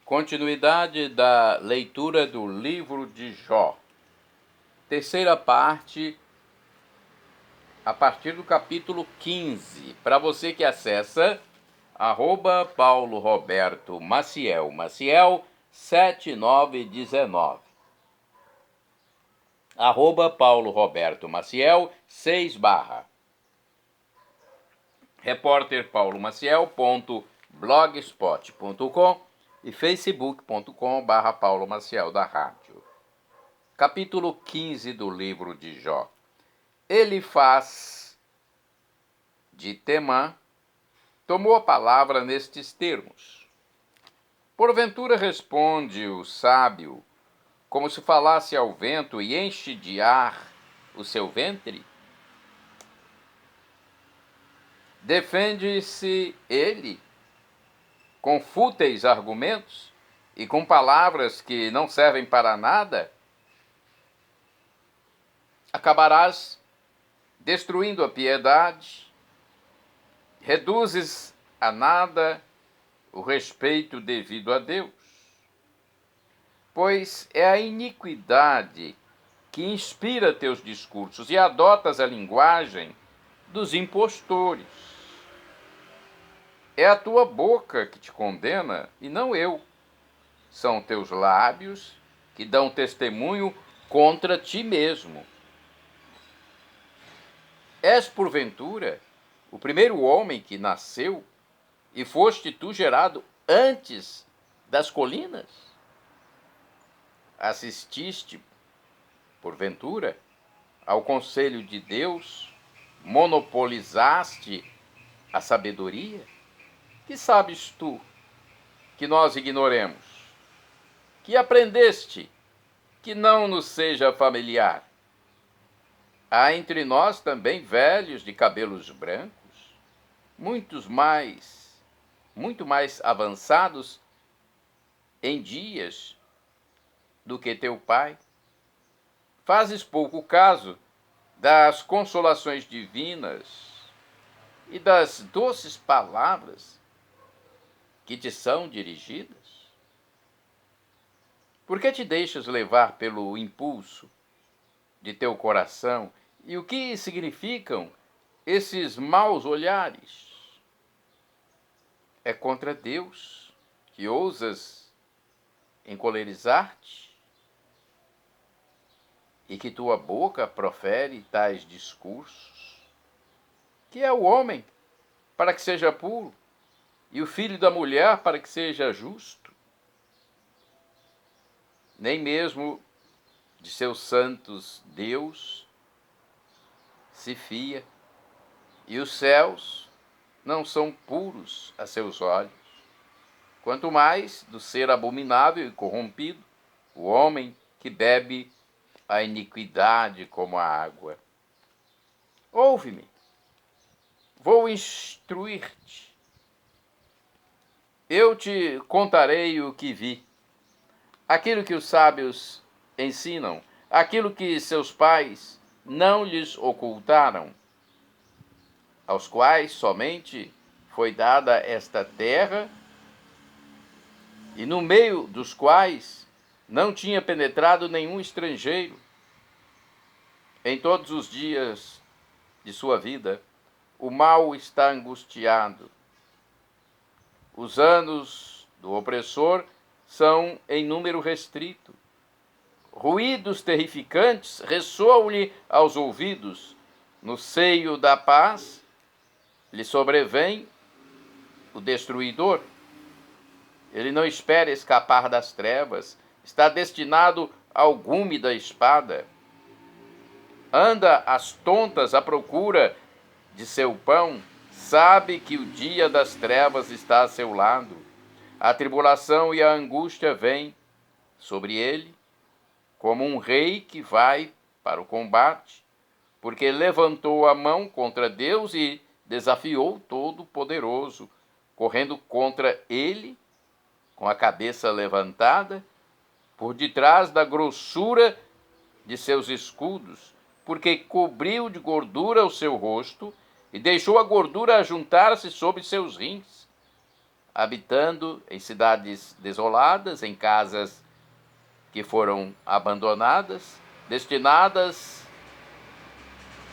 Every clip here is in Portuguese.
Continuidade da leitura do livro de Jó. Terceira parte, a partir do capítulo 15. Para você que acessa, @Paulo Roberto Maciel, Maciel 7919. @Paulo Roberto Maciel 6/. repórterpaulomaciel.blogspot.com e facebook.com/Paulo Maciel da Rádio. Capítulo 15 do livro de Jó. Elifaz de Temã tomou a palavra nestes termos: Porventura responde o sábio, como se falasse ao vento, e enche de ar o seu ventre? Defende-se ele com fúteis argumentos e com palavras que não servem para nada? Acabarás destruindo a piedade, reduzes a nada o respeito devido a Deus. Pois é a iniquidade que inspira teus discursos e adotas a linguagem dos impostores. É a tua boca que te condena e não eu. São teus lábios que dão testemunho contra ti mesmo. És, porventura, o primeiro homem que nasceu e foste tu gerado antes das colinas? Assististe, porventura, ao conselho de Deus? Monopolizaste a sabedoria? Que sabes tu que nós ignoremos? Que aprendeste que não nos seja familiar? Há entre nós também velhos de cabelos brancos, muito mais avançados em dias do que teu pai. Fazes pouco caso das consolações divinas e das doces palavras que te são dirigidas? Por que te deixas levar pelo impulso de teu coração? E o que significam esses maus olhares? É contra Deus que ousas encolerizar-te e que tua boca profere tais discursos? Que é o homem para que seja puro e o filho da mulher para que seja justo? Nem mesmo de seus santos Deus se fia, e os céus não são puros a seus olhos. Quanto mais do ser abominável e corrompido, o homem que bebe a iniquidade como a água. Ouve-me, vou instruir-te. Eu te contarei o que vi, aquilo que os sábios ensinam, aquilo que seus pais não lhes ocultaram, aos quais somente foi dada esta terra, e no meio dos quais não tinha penetrado nenhum estrangeiro. Em todos os dias de sua vida, o mal está angustiado. Os anos do opressor são em número restrito. Ruídos terrificantes ressoam-lhe aos ouvidos. No seio da paz lhe sobrevém o destruidor. Ele não espera escapar das trevas, está destinado ao gume da espada. Anda às tontas à procura de seu pão, sabe que o dia das trevas está a seu lado. A tribulação e a angústia vêm sobre ele, como um rei que vai para o combate, porque levantou a mão contra Deus e desafiou Todo-Poderoso, correndo contra ele, com a cabeça levantada, por detrás da grossura de seus escudos, porque cobriu de gordura o seu rosto e deixou a gordura ajuntar-se sobre seus rins. habitando em cidades desoladas, em casas que foram abandonadas, destinadas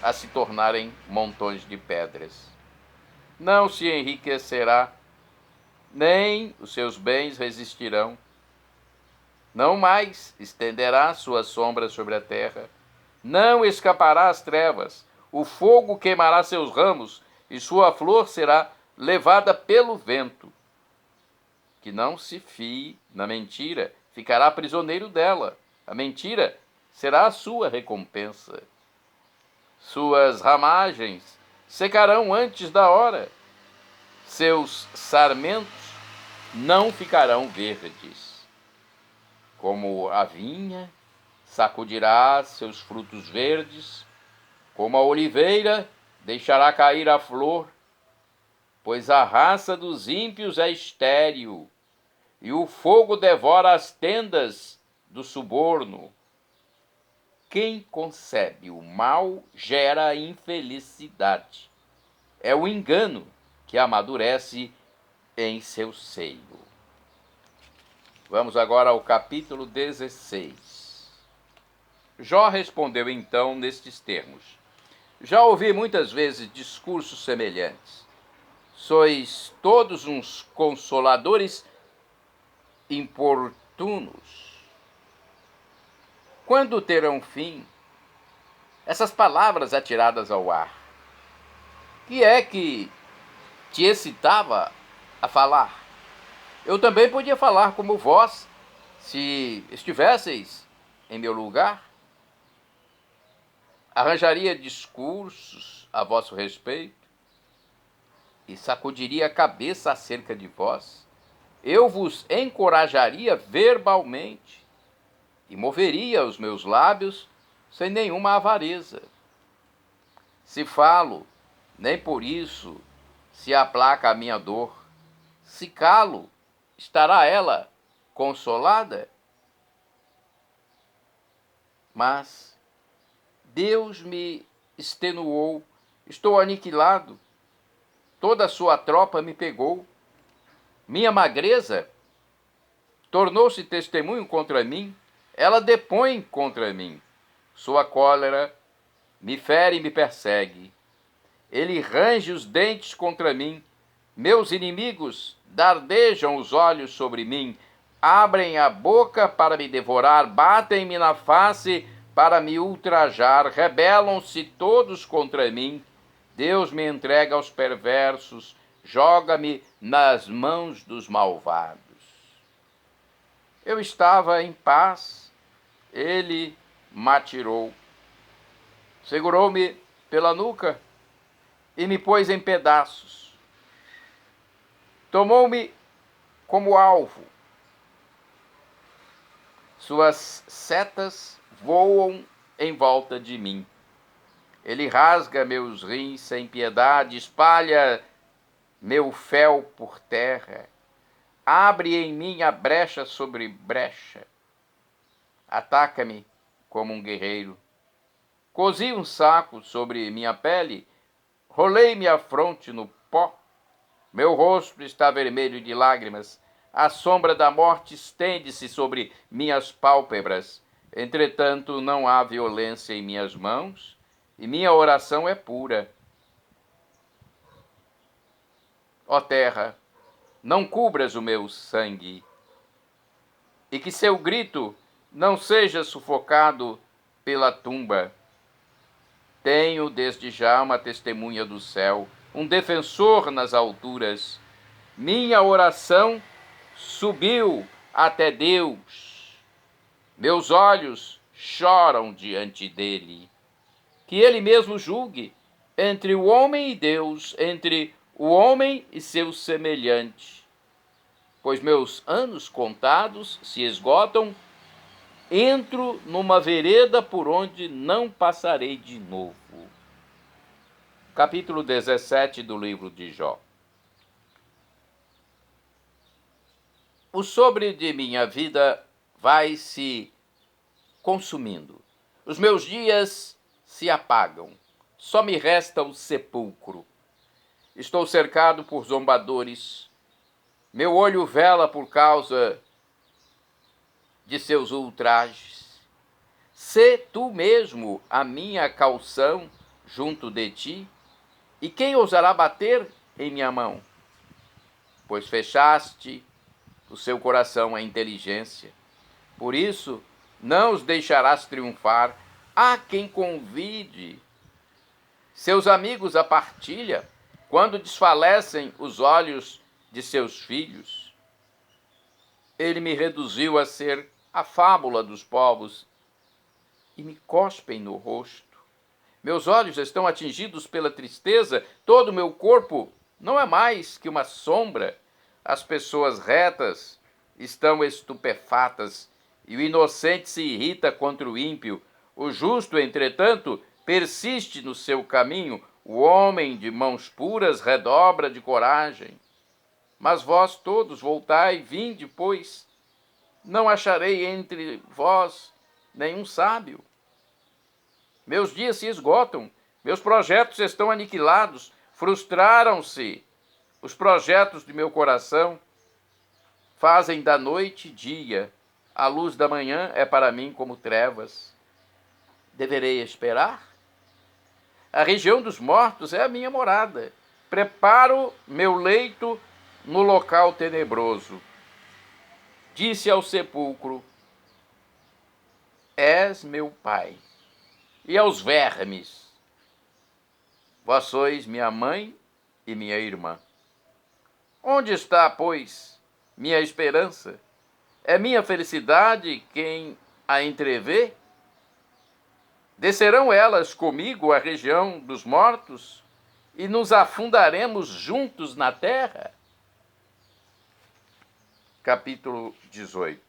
a se tornarem montões de pedras. Não se enriquecerá, nem os seus bens resistirão. Não mais estenderá sua sombra sobre a terra. Não escapará às trevas. O fogo queimará seus ramos, e sua flor será levada pelo vento. Que não se fie na mentira, ficará prisioneiro dela. A mentira será a sua recompensa. Suas ramagens secarão antes da hora. Seus sarmentos não ficarão verdes. Como a vinha sacudirá seus frutos verdes, como a oliveira deixará cair a flor, pois a raça dos ímpios é estéril, e o fogo devora as tendas do suborno. Quem concebe o mal gera a infelicidade. É o engano que amadurece em seu seio. Vamos agora ao capítulo 16. Jó respondeu então nestes termos: Já ouvi muitas vezes discursos semelhantes. Sois todos uns consoladores importunos. Quando terão fim essas palavras atiradas ao ar? Que é que te excitava a falar? Eu também podia falar como vós, se estivesseis em meu lugar. Arranjaria discursos a vosso respeito e sacudiria a cabeça acerca de vós. Eu vos encorajaria verbalmente e moveria os meus lábios sem nenhuma avareza. Se falo, nem por isso se aplaca a minha dor. Se calo, estará ela consolada? Mas Deus me extenuou, estou aniquilado. Toda a sua tropa me pegou. Minha magreza tornou-se testemunho contra mim. Ela depõe contra mim. Sua cólera me fere e me persegue. Ele range os dentes contra mim. Meus inimigos dardejam os olhos sobre mim. Abrem a boca para me devorar. Batem-me na face para me ultrajar. Rebelam-se todos contra mim. Deus me entrega aos perversos. Joga-me nas mãos dos malvados. Eu estava em paz. Ele me atirou. Segurou-me pela nuca e me pôs em pedaços. Tomou-me como alvo. Suas setas voam em volta de mim. Ele rasga meus rins sem piedade, espalha meu fel por terra, abre em mim a brecha sobre brecha. Ataca-me como um guerreiro. Cozi um saco sobre minha pele, rolei-me a fronte no pó. Meu rosto está vermelho de lágrimas, a sombra da morte estende-se sobre minhas pálpebras. Entretanto, não há violência em minhas mãos, e minha oração é pura. Ó terra, não cubras o meu sangue, e que seu grito não seja sufocado pela tumba. Tenho desde já uma testemunha do céu, um defensor nas alturas. Minha oração subiu até Deus. Meus olhos choram diante dele. Que ele mesmo julgue entre o homem e Deus, entre o homem e seu semelhante. Pois meus anos contados se esgotam, entro numa vereda por onde não passarei de novo. Capítulo 17 do livro de Jó. O sobre de minha vida vai se consumindo. Os meus dias se apagam. Só me resta o sepulcro. Estou cercado por zombadores. Meu olho vela por causa de seus ultrajes. Sê tu mesmo a minha calção junto de ti, e quem ousará bater em minha mão? Pois fechaste o seu coração à inteligência. Por isso, não os deixarás triunfar. Há quem convide seus amigos à partilha, quando desfalecem os olhos de seus filhos. Ele me reduziu a ser a fábula dos povos e me cospem no rosto. Meus olhos estão atingidos pela tristeza, todo o meu corpo não é mais que uma sombra. As pessoas retas estão estupefatas e o inocente se irrita contra o ímpio. O justo, entretanto, persiste no seu caminho. O homem de mãos puras redobra de coragem. Mas vós todos voltai, vinde, pois não acharei entre vós nenhum sábio. Meus dias se esgotam, meus projetos estão aniquilados, frustraram-se os projetos de meu coração, fazem da noite dia, a luz da manhã é para mim como trevas. Deverei esperar? A região dos mortos é a minha morada. Preparo meu leito no local tenebroso. Disse ao sepulcro: és meu pai. E aos vermes: vós sois minha mãe e minha irmã. Onde está, pois, minha esperança? É minha felicidade quem a entrevê? Descerão elas comigo à região dos mortos e nos afundaremos juntos na terra? Capítulo 18.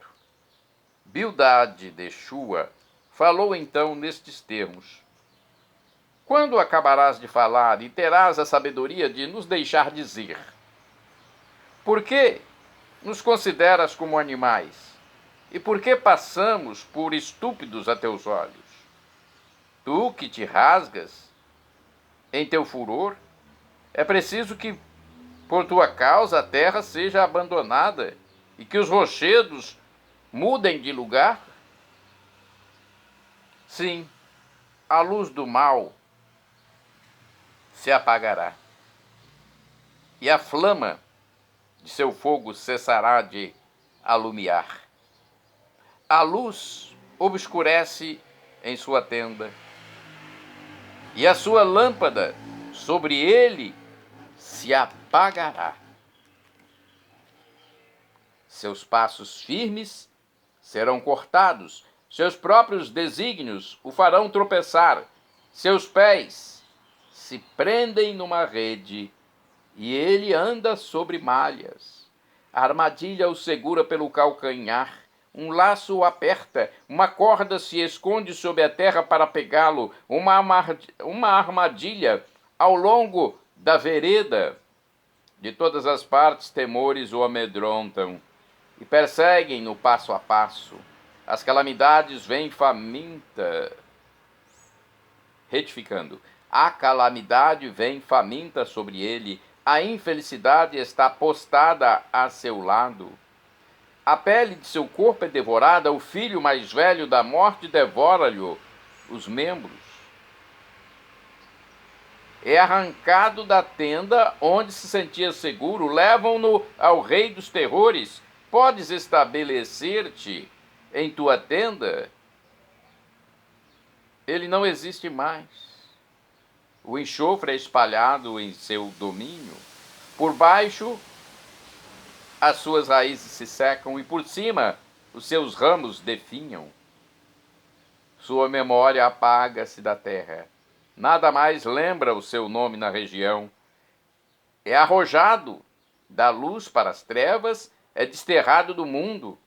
Bildade de Shua falou então nestes termos: quando acabarás de falar e terás a sabedoria de nos deixar dizer? Por que nos consideras como animais? E por que passamos por estúpidos a teus olhos? Tu que te rasgas em teu furor, é preciso que por tua causa a terra seja abandonada e que os rochedos mudem de lugar? Sim, a luz do mal se apagará, e a flama de seu fogo cessará de alumiar. A luz obscurece em sua tenda, e a sua lâmpada sobre ele se apagará. Seus passos firmes serão cortados, seus próprios desígnios o farão tropeçar, seus pés se prendem numa rede e ele anda sobre malhas. A armadilha o segura pelo calcanhar, um laço o aperta, uma corda se esconde sob a terra para pegá-lo, uma armadilha ao longo da vereda. De todas as partes temores o amedrontam e perseguem-no passo a passo. As calamidades vêm faminta, retificando. A calamidade vem faminta sobre ele, a infelicidade está postada a seu lado. A pele de seu corpo é devorada, o filho mais velho da morte devora-lhe os membros. É arrancado da tenda onde se sentia seguro, levam-no ao rei dos terrores. Podes estabelecer-te em tua tenda? Ele não existe mais. O enxofre é espalhado em seu domínio. Por baixo, as suas raízes se secam e por cima, os seus ramos definham. Sua memória apaga-se da terra. Nada mais lembra o seu nome na região. É arrojado da luz para as trevas, é desterrado do mundo.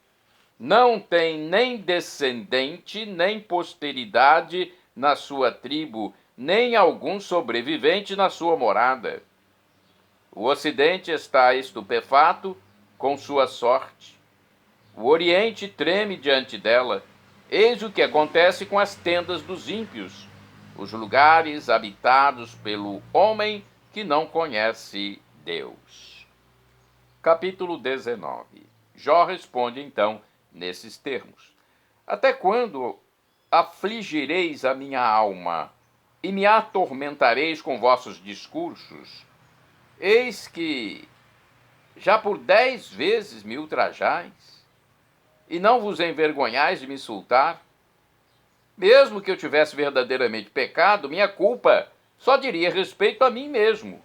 Não tem nem descendente, nem posteridade na sua tribo, nem algum sobrevivente na sua morada. O Ocidente está estupefato com sua sorte. O Oriente treme diante dela. Eis o que acontece com as tendas dos ímpios, os lugares habitados pelo homem que não conhece Deus. Capítulo 19. Jó responde então nesses termos: Até quando afligireis a minha alma e me atormentareis com vossos discursos? Eis que já por 10 vezes me ultrajais, e não vos envergonhais de me insultar? Mesmo que eu tivesse verdadeiramente pecado, minha culpa só diria respeito a mim mesmo.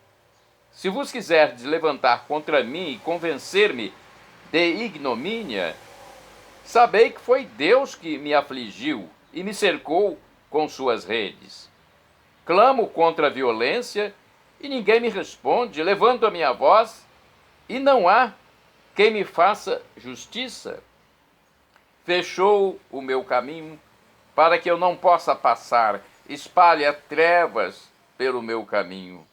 Se vos quiserdes levantar contra mim e convencer-me de ignomínia, sabei que foi Deus que me afligiu e me cercou com suas redes. Clamo contra a violência e ninguém me responde, levanto a minha voz e não há quem me faça justiça. Fechou o meu caminho para que eu não possa passar, espalha trevas pelo meu caminho.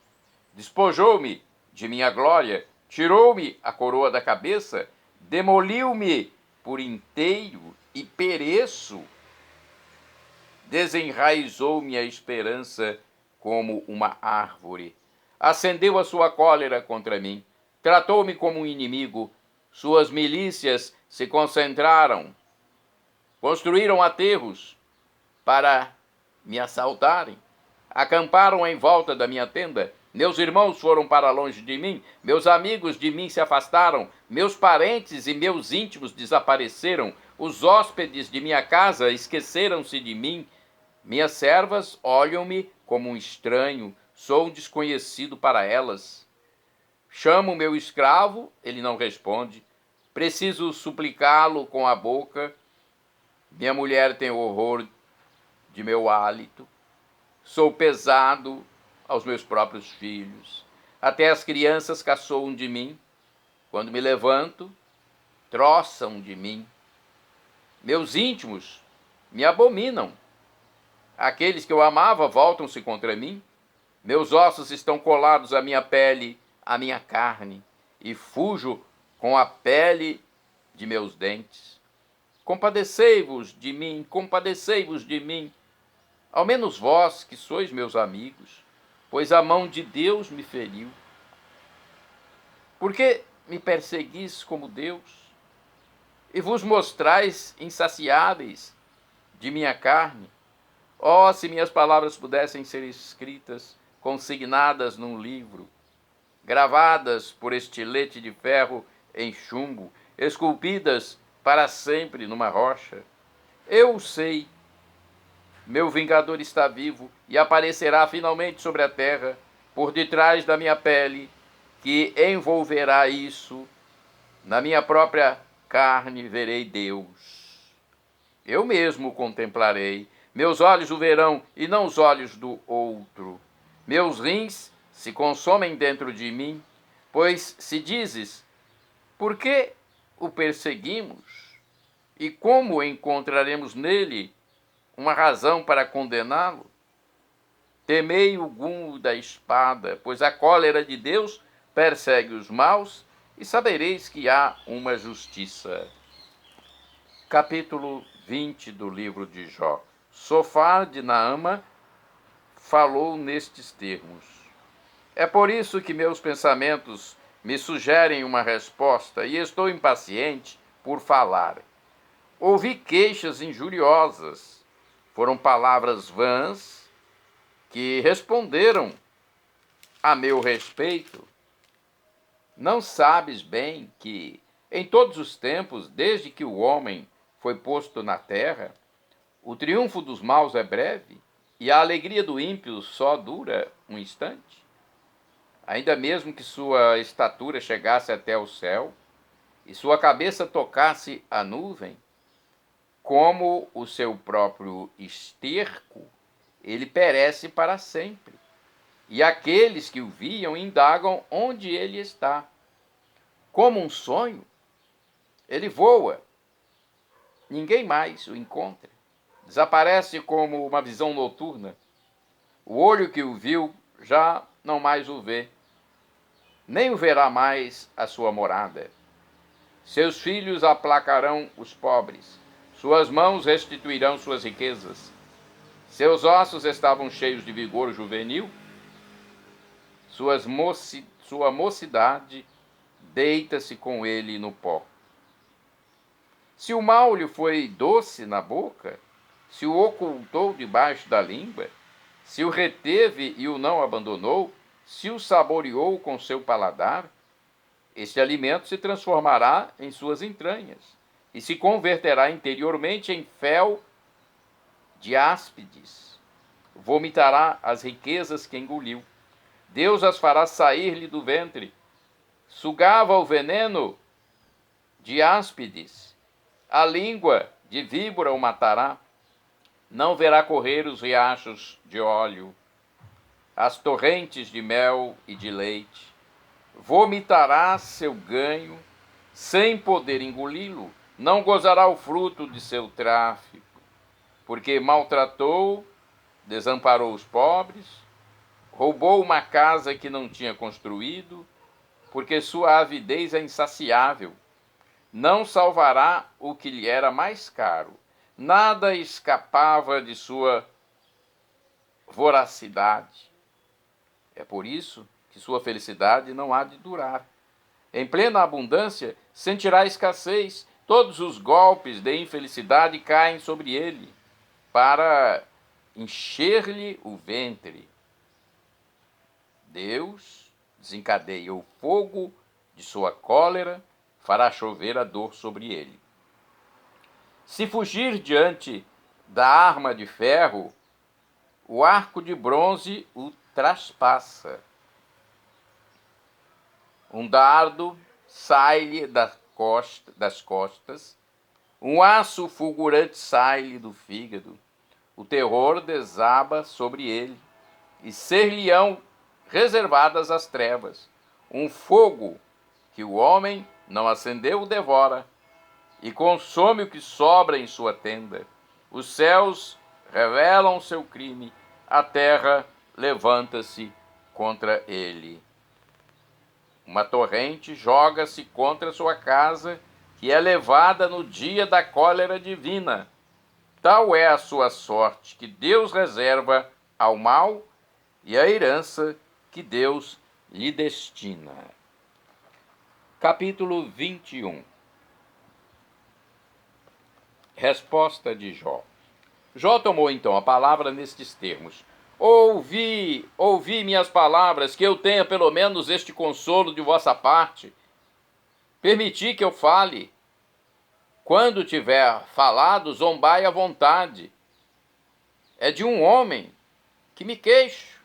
Despojou-me de minha glória, tirou-me a coroa da cabeça, demoliu-me por inteiro e pereço. Desenraizou-me a esperança como uma árvore. Acendeu a sua cólera contra mim, tratou-me como um inimigo. Suas milícias se concentraram, construíram aterros para me assaltarem, acamparam em volta da minha tenda. Meus irmãos foram para longe de mim, meus amigos de mim se afastaram, meus parentes e meus íntimos desapareceram, os hóspedes de minha casa esqueceram-se de mim. Minhas servas olham-me como um estranho, sou um desconhecido para elas. Chamo meu escravo, ele não responde. Preciso suplicá-lo com a boca. Minha mulher tem horror de meu hálito. Sou pesado aos meus próprios filhos. Até as crianças caçoam de mim. Quando me levanto, troçam de mim. Meus íntimos me abominam. Aqueles que eu amava voltam-se contra mim. Meus ossos estão colados à minha pele, à minha carne, e fujo com a pele de meus dentes. Compadecei-vos de mim, compadecei-vos de mim, ao menos vós que sois meus amigos, pois a mão de Deus me feriu. Por que me perseguis como Deus, e vos mostrais insaciáveis de minha carne? Oh, se minhas palavras pudessem ser escritas, consignadas num livro, gravadas por estilete de ferro em chumbo, esculpidas para sempre numa rocha. Eu sei, meu vingador está vivo e aparecerá finalmente sobre a terra, por detrás da minha pele, que envolverá isso. Na minha própria carne verei Deus. Eu mesmo o contemplarei. Meus olhos o verão e não os olhos do outro. Meus rins se consomem dentro de mim, pois se dizes, por que o perseguimos? E como encontraremos nele uma razão para condená-lo? Temei o gume da espada, pois a cólera de Deus persegue os maus, e sabereis que há uma justiça. Capítulo 20 do livro de Jó. Sofar de Naama falou nestes termos: É por isso que meus pensamentos me sugerem uma resposta e estou impaciente por falar. Ouvi queixas injuriosas, foram palavras vãs que responderam a meu respeito. Não sabes bem que, em todos os tempos, desde que o homem foi posto na terra, o triunfo dos maus é breve e a alegria do ímpio só dura um instante? Ainda mesmo que sua estatura chegasse até o céu e sua cabeça tocasse a nuvem, como o seu próprio esterco, ele perece para sempre. E aqueles que o viam indagam onde ele está. Como um sonho, ele voa, ninguém mais o encontra. Desaparece como uma visão noturna. O olho que o viu já não mais o vê, nem o verá mais a sua morada. Seus filhos aplacarão os pobres, suas mãos restituirão suas riquezas. Seus ossos estavam cheios de vigor juvenil, sua mocidade deita-se com ele no pó. Se o mal lhe foi doce na boca, se o ocultou debaixo da língua, se o reteve e o não abandonou, se o saboreou com seu paladar, este alimento se transformará em suas entranhas e se converterá interiormente em fel de áspides. Vomitará as riquezas que engoliu. Deus as fará sair-lhe do ventre. Sugava o veneno de áspides. A língua de víbora o matará. Não verá correr os riachos de óleo, as torrentes de mel e de leite. Vomitará seu ganho, sem poder engoli-lo. Não gozará o fruto de seu tráfico, porque maltratou, desamparou os pobres, roubou uma casa que não tinha construído, porque sua avidez é insaciável. Não salvará o que lhe era mais caro. Nada escapava de sua voracidade. É por isso que sua felicidade não há de durar. Em plena abundância, sentirá escassez. Todos os golpes de infelicidade caem sobre ele, para encher-lhe o ventre. Deus desencadeia o fogo de sua cólera, fará chover a dor sobre ele. Se fugir diante da arma de ferro, o arco de bronze o traspassa. Um dardo sai-lhe das costas, um aço fulgurante sai-lhe do fígado. O terror desaba sobre ele, e ser-lhe-ão reservadas as trevas. Um fogo que o homem não acendeu o devora, e consome o que sobra em sua tenda. Os céus revelam seu crime, a terra levanta-se contra ele. Uma torrente joga-se contra sua casa, que é levada no dia da cólera divina. Tal é a sua sorte que Deus reserva ao mal e a herança que Deus lhe destina. Capítulo 21. Resposta de Jó. Jó tomou então a palavra nestes termos: Ouvi minhas palavras, que eu tenha pelo menos este consolo de vossa parte. Permiti que eu fale. Quando tiver falado, zombai à vontade. É de um homem que me queixo.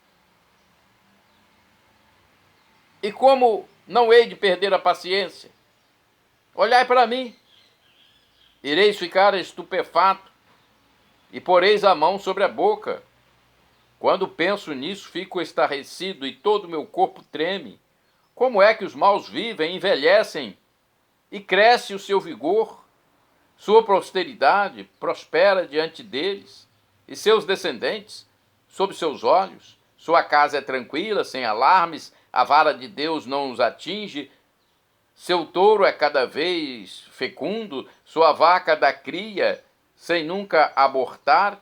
E como não hei de perder a paciência? Olhai para mim. Ireis ficar estupefato e poreis a mão sobre a boca. Quando penso nisso, fico estarrecido e todo o meu corpo treme. Como é que os maus vivem, envelhecem e cresce o seu vigor? Sua posteridade prospera diante deles e seus descendentes sob seus olhos. Sua casa é tranquila, sem alarmes, a vara de Deus não os atinge. Seu touro é cada vez fecundo, sua vaca dá cria, sem nunca abortar.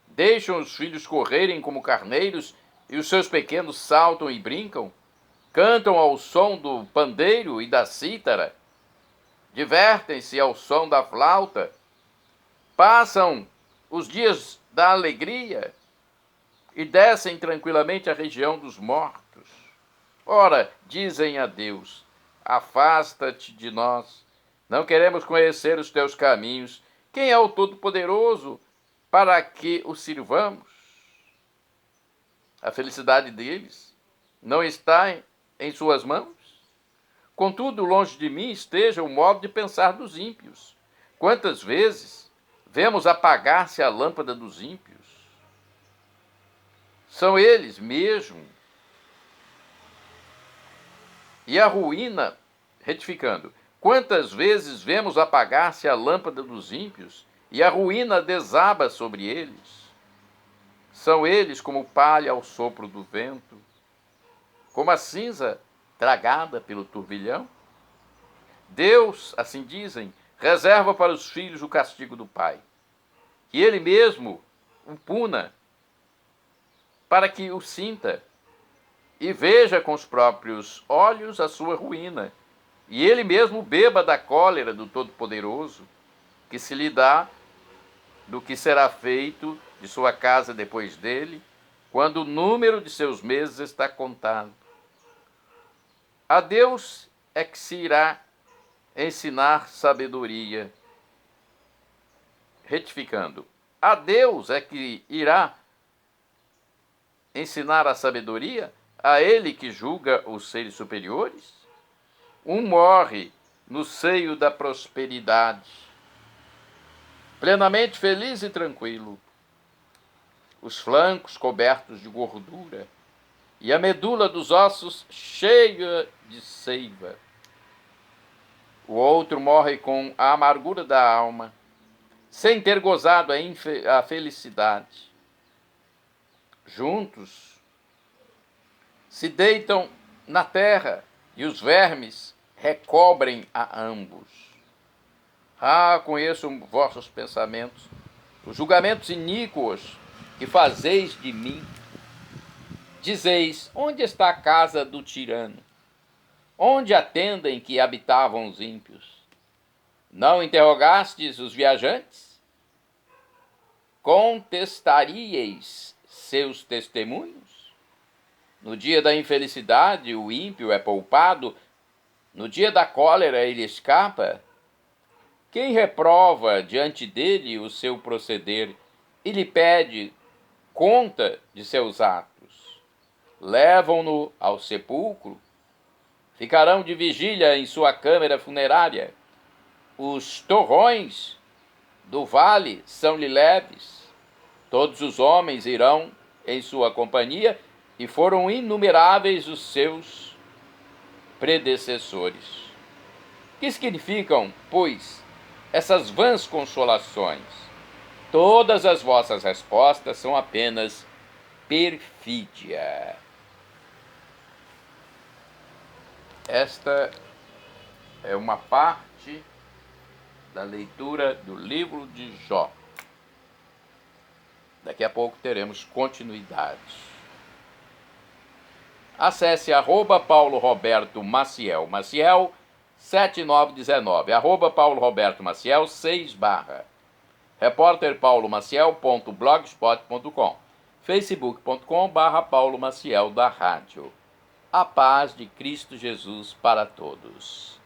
Deixam os filhos correrem como carneiros, e os seus pequenos saltam e brincam. Cantam ao som do pandeiro e da cítara. Divertem-se ao som da flauta. Passam os dias da alegria e descem tranquilamente à região dos mortos. Ora, dizem a Deus: afasta-te de nós, não queremos conhecer os teus caminhos. Quem é o Todo-Poderoso para que o sirvamos? A felicidade deles não está em suas mãos? Contudo, longe de mim esteja o modo de pensar dos ímpios. Quantas vezes vemos apagar-se a lâmpada dos ímpios? São eles mesmo. E a ruína, retificando, quantas vezes vemos apagar-se a lâmpada dos ímpios e a ruína desaba sobre eles? São eles como palha ao sopro do vento, como a cinza tragada pelo turbilhão? Deus, assim dizem, reserva para os filhos o castigo do pai, que ele mesmo o puna, para que o sinta e veja com os próprios olhos a sua ruína e ele mesmo beba da cólera do Todo-Poderoso, que se lhe dá do que será feito de sua casa depois dele, quando o número de seus meses está contado. A Deus é que se irá ensinar sabedoria. Retificando, a Deus é que irá ensinar a sabedoria, a ele que julga os seres superiores? Um morre no seio da prosperidade, plenamente feliz e tranquilo, os flancos cobertos de gordura e a medula dos ossos cheia de seiva. O outro morre com a amargura da alma, sem ter gozado a felicidade. Juntos se deitam na terra e os vermes recobrem a ambos. Conheço vossos pensamentos, os julgamentos iníquos que fazeis de mim. Dizeis: onde está a casa do tirano? Onde a tenda em que habitavam os ímpios? Não interrogastes os viajantes? Contestaríeis seus testemunhos? No dia da infelicidade, o ímpio é poupado, no dia da cólera, ele escapa. Quem reprova diante dele o seu proceder e lhe pede conta de seus atos? Levam-no ao sepulcro, ficarão de vigília em sua câmara funerária. Os torrões do vale são-lhe leves, todos os homens irão em sua companhia, e foram inumeráveis os seus predecessores. Que significam, pois, essas vãs consolações? Todas as vossas respostas são apenas perfídia. Esta é uma parte da leitura do livro de Jó. Daqui a pouco teremos continuidade. Acesse @PauloRobertoMaciel, Maciel 7919, @PauloRobertoMaciel 6/. repórterpaulomaciel.blogspot.com, facebook.com/Paulo Maciel da Rádio. A paz de Cristo Jesus para todos.